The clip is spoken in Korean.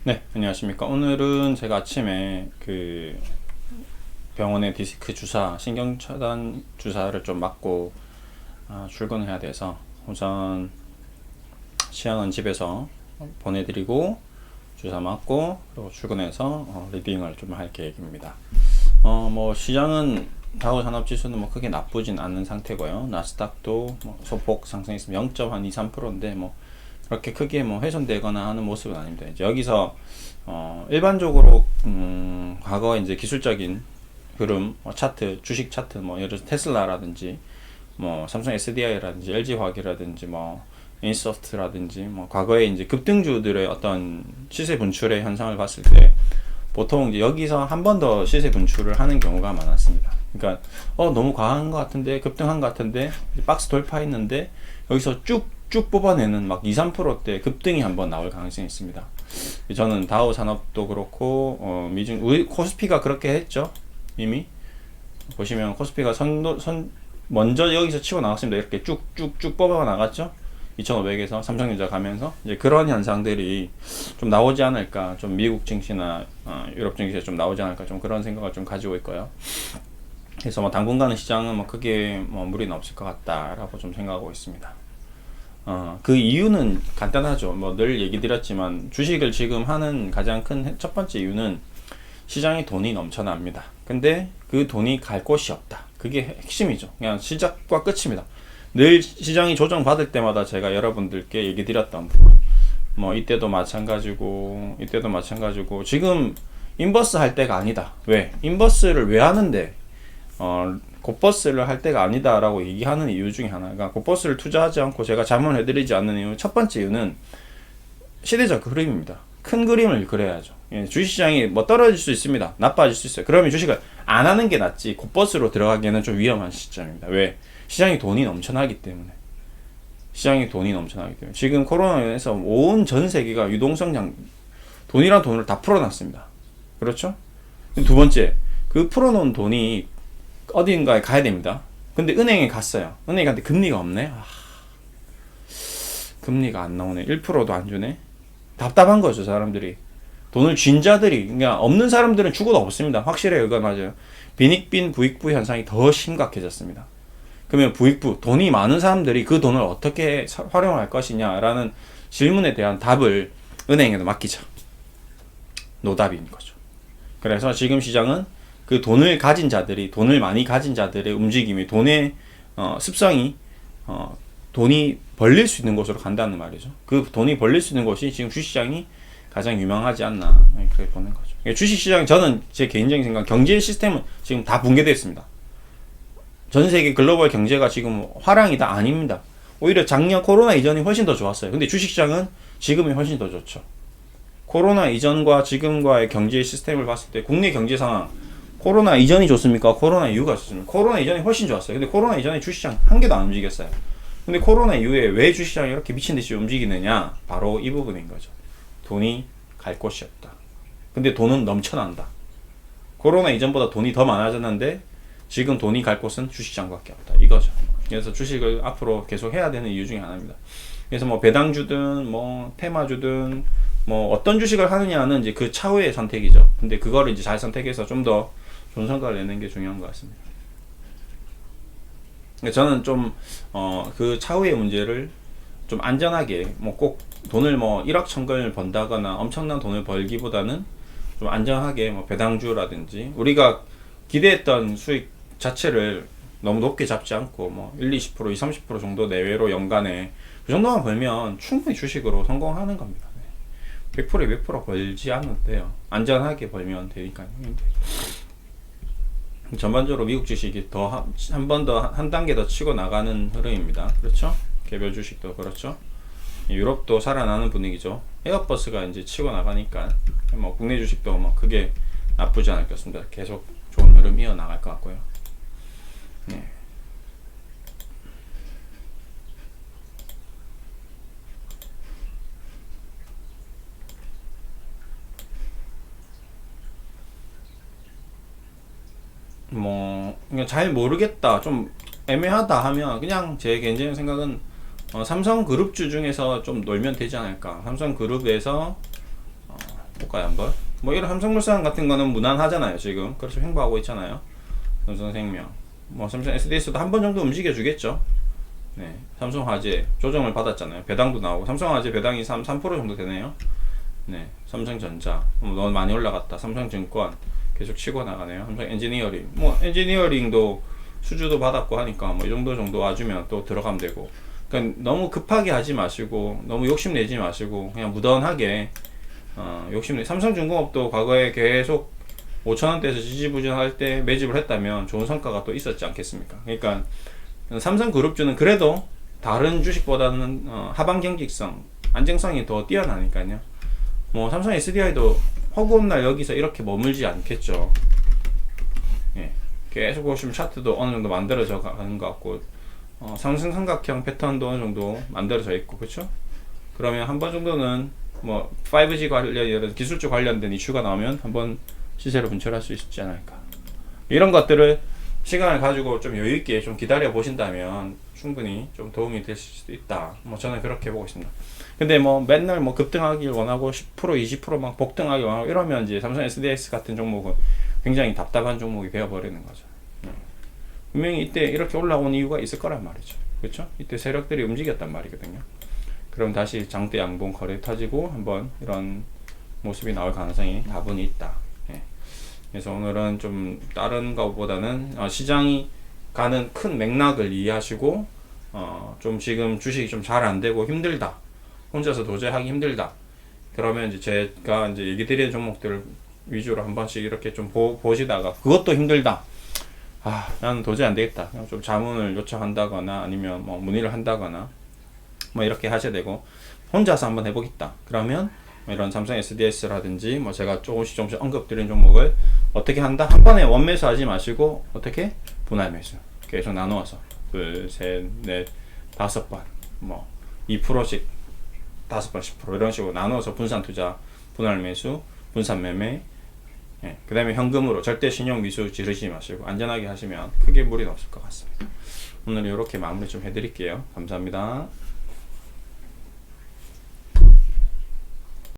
네, 안녕하십니까. 오늘은 제가 아침에 그 병원에 디스크 주사, 신경차단 주사를 좀 맞고 출근해야 돼서 우선 시향은 집에서 보내드리고 주사 맞고 그리고 출근해서 리딩을 좀 할 계획입니다. 뭐 시장은 다우 산업지수는 뭐 크게 나쁘진 않는 상태고요. 나스닥도 뭐 소폭 상승했으면 0.2, 3%인데 뭐 그렇게 크게 뭐 훼손되거나 하는 모습은 아닙니다. 이제 여기서 일반적으로 과거 이제 기술적인 흐름, 차트, 주식 차트, 뭐 예를 들어서 테슬라라든지 뭐 삼성 SDI라든지 LG 화학이라든지 뭐 인소프트라든지 뭐 과거에 이제 급등주들의 어떤 시세 분출의 현상을 봤을 때 보통 이제 여기서 한 번 더 시세 분출을 하는 경우가 많았습니다. 그러니까 너무 과한 것 같은데 급등한 것 같은데 박스 돌파했는데 여기서 쭉 뽑아내는 막 2, 3%대 급등이 한번 나올 가능성이 있습니다. 저는 다우 산업도 그렇고 미중 코스피가 그렇게 했죠. 이미 보시면 코스피가 먼저 여기서 치고 나갔습니다. 이렇게 쭉쭉쭉 뽑아 나갔죠. 2,500에서 삼성전자 가면서 이제 그런 현상들이 좀 나오지 않을까, 좀 미국 증시나 유럽 증시에 좀 나오지 않을까, 좀 그런 생각을 좀 가지고 있고요. 그래서 뭐 당분간은 시장은 뭐 크게 뭐 무리는 없을 것 같다라고 좀 생각하고 있습니다. 그 이유는 간단하죠. 뭐 늘 얘기 드렸지만 주식을 지금 하는 가장 큰 첫 번째 이유는 시장에 돈이 넘쳐납니다. 근데 그 돈이 갈 곳이 없다. 그게 핵심이죠. 그냥 시작과 끝입니다. 늘 시장이 조정받을 때마다 제가 여러분들께 얘기 드렸던 부분. 뭐 이때도 마찬가지고 지금 인버스 할 때가 아니다. 왜? 인버스를 왜 하는데 곧버스를 할 때가 아니다라고 얘기하는 이유 중에 하나가 곧버스를 투자하지 않고 제가 자문해드리지 않는 이유 첫 번째 이유는 시대적 흐름입니다. 큰 그림을 그려야죠. 주식시장이 뭐 떨어질 수 있습니다. 나빠질 수 있어요. 그러면 주식을 안 하는 게 낫지 곧버스로 들어가기에는 좀 위험한 시점입니다. 왜? 시장이 돈이 넘쳐나기 때문에. 지금 코로나로 인해서 온 전 세계가 유동성 돈이란 돈을 다 풀어놨습니다. 그렇죠? 두 번째, 그 풀어놓은 돈이 어딘가에 가야 됩니다. 근데 은행에 갔어요. 은행에 갔는데 금리가 없네. 금리가 안 나오네. 1%도 안 주네. 답답한 거죠, 사람들이. 돈을 쥔 자들이, 그러니까 없는 사람들은 죽어도 없습니다. 확실해요. 그거 맞아요. 빈익빈 부익부 현상이 더 심각해졌습니다. 그러면 부익부, 돈이 많은 사람들이 그 돈을 어떻게 활용할 것이냐라는 질문에 대한 답을 은행에도 맡기죠. 노답인 거죠. 그래서 지금 시장은 그 돈을 많이 가진 자들의 움직임이 돈의 습성이 돈이 벌릴 수 있는 곳으로 간다는 말이죠. 그 돈이 벌릴 수 있는 곳이 지금 주식시장이 가장 유망하지 않나 그렇게 보는 거죠. 주식시장 저는 제 개인적인 생각 경제 시스템은 지금 다 붕괴되어 있습니다. 전 세계 글로벌 경제가 지금 화랑이다 아닙니다. 오히려 작년 코로나 이전이 훨씬 더 좋았어요. 근데 주식시장은 지금이 훨씬 더 좋죠. 코로나 이전과 지금과의 경제 시스템을 봤을 때 국내 경제 상황 코로나 이전이 좋습니까? 코로나 이후가 좋습니까? 코로나 이전이 훨씬 좋았어요. 근데 코로나 이전에 주식시장 한 개도 안 움직였어요. 근데 코로나 이후에 왜 주식시장이 이렇게 미친 듯이 움직이느냐? 바로 이 부분인 거죠. 돈이 갈 곳이 없다. 근데 돈은 넘쳐난다. 코로나 이전보다 돈이 더 많아졌는데 지금 돈이 갈 곳은 주식시장밖에 없다. 이거죠. 그래서 주식을 앞으로 계속 해야 되는 이유 중에 하나입니다. 그래서 뭐 배당주든 뭐 테마주든 뭐 어떤 주식을 하느냐는 이제 그 차후의 선택이죠. 근데 그거를 이제 잘 선택해서 좀 더 좋은 성과를 내는 게 중요한 것 같습니다. 저는 좀 그 차후의 문제를 좀 안전하게 뭐 꼭 돈을 뭐 1억 천건을 번다거나 엄청난 돈을 벌기보다는 좀 안전하게 뭐 배당주라든지 우리가 기대했던 수익 자체를 너무 높게 잡지 않고 뭐 1, 20%, 20, 30% 정도 내외로 연간에 그 정도만 벌면 충분히 주식으로 성공하는 겁니다. 100%에 몇 프로 벌지 않아도 돼요. 안전하게 벌면 되니까요. 전반적으로 미국 주식이 더 한 번 더 한 단계 더 치고 나가는 흐름입니다. 그렇죠? 개별 주식도 그렇죠. 유럽도 살아나는 분위기죠. 에어버스가 이제 치고 나가니까 뭐 국내 주식도 뭐 크게 나쁘지 않을 것 같습니다. 계속 좋은 흐름 이어나갈 것 같고요. 네. 뭐 잘 모르겠다 좀 애매하다 하면 그냥 제 개인적인 생각은 삼성그룹주 중에서 좀 놀면 되지 않을까. 삼성그룹에서 볼까요 한번? 뭐 이런 삼성물산 같은 거는 무난하잖아요 지금. 그래서 횡보하고 있잖아요. 삼성생명, 뭐 삼성 SDS도 한 번 정도 움직여 주겠죠. 네, 삼성화재 조정을 받았잖아요. 배당도 나오고 삼성화재 배당이 3% 정도 되네요. 네, 삼성전자 너무 많이 올라갔다. 삼성증권 계속 치고 나가네요. 삼성 엔지니어링, 뭐 엔지니어링도 수주도 받았고 하니까 뭐 이 정도 와주면 또 들어가면 되고. 그러니까 너무 급하게 하지 마시고 너무 욕심 내지 마시고 그냥 무던하게 욕심내. 삼성중공업도 과거에 계속 5,000원대에서 지지부진할 때 매집을 했다면 좋은 성과가 또 있었지 않겠습니까? 그러니까 삼성그룹주는 그래도 다른 주식보다는 하방 경직성, 안정성이 더 뛰어나니까요. 뭐 삼성 SDI도 허구한 날 여기서 이렇게 머물지 않겠죠. 예, 계속 보시면 차트도 어느 정도 만들어져 가는 것 같고 상승 삼각형 패턴도 어느 정도 만들어져 있고 그렇죠? 그러면 한 번 정도는 뭐 5G 관련 기술주 관련된 이슈가 나오면 한번 시세로 분출할 수 있지 않을까. 이런 것들을 시간을 가지고 좀 여유 있게 좀 기다려 보신다면 충분히 좀 도움이 될 수도 있다. 뭐 저는 그렇게 보고 있습니다. 근데 뭐 맨날 뭐 급등하길 원하고 10% 20%막 복등하길 원하고 이러면 이제 삼성 SDS 같은 종목은 굉장히 답답한 종목이 되어 버리는 거죠. 분명히 이때 이렇게 올라온 이유가 있을 거란 말이죠. 그렇죠? 이때 세력들이 움직였단 말이거든요. 그럼 다시 장대 양봉 거래 터지고 한번 이런 모습이 나올 가능성이 다분히 있다. 예. 그래서 오늘은 좀 다른 것보다는 시장이 가는 큰 맥락을 이해하시고 좀 지금 주식이 좀 잘 안 되고 힘들다. 혼자서 도저히 하기 힘들다. 그러면 이제 제가 이제 얘기 드리는 종목들 위주로 한 번씩 이렇게 좀 보시다가 그것도 힘들다. 나는 도저히 안 되겠다. 그냥 좀 자문을 요청한다거나 아니면 뭐 문의를 한다거나 뭐 이렇게 하셔야 되고 혼자서 한번 해보겠다. 그러면 이런 삼성 SDS라든지 뭐 제가 조금씩 언급드린 종목을 어떻게 한다? 한 번에 원매수 하지 마시고 어떻게? 분할 매수 계속 나누어서 둘, 셋, 넷, 5번 뭐 2%씩 5번 10% 이런 식으로 나누어서 분산 투자, 분할 매수, 분산 매매. 예, 그 다음에 현금으로 절대 신용 미수 지르지 마시고 안전하게 하시면 크게 무리는 없을 것 같습니다. 오늘 이렇게 마무리 좀 해드릴게요. 감사합니다.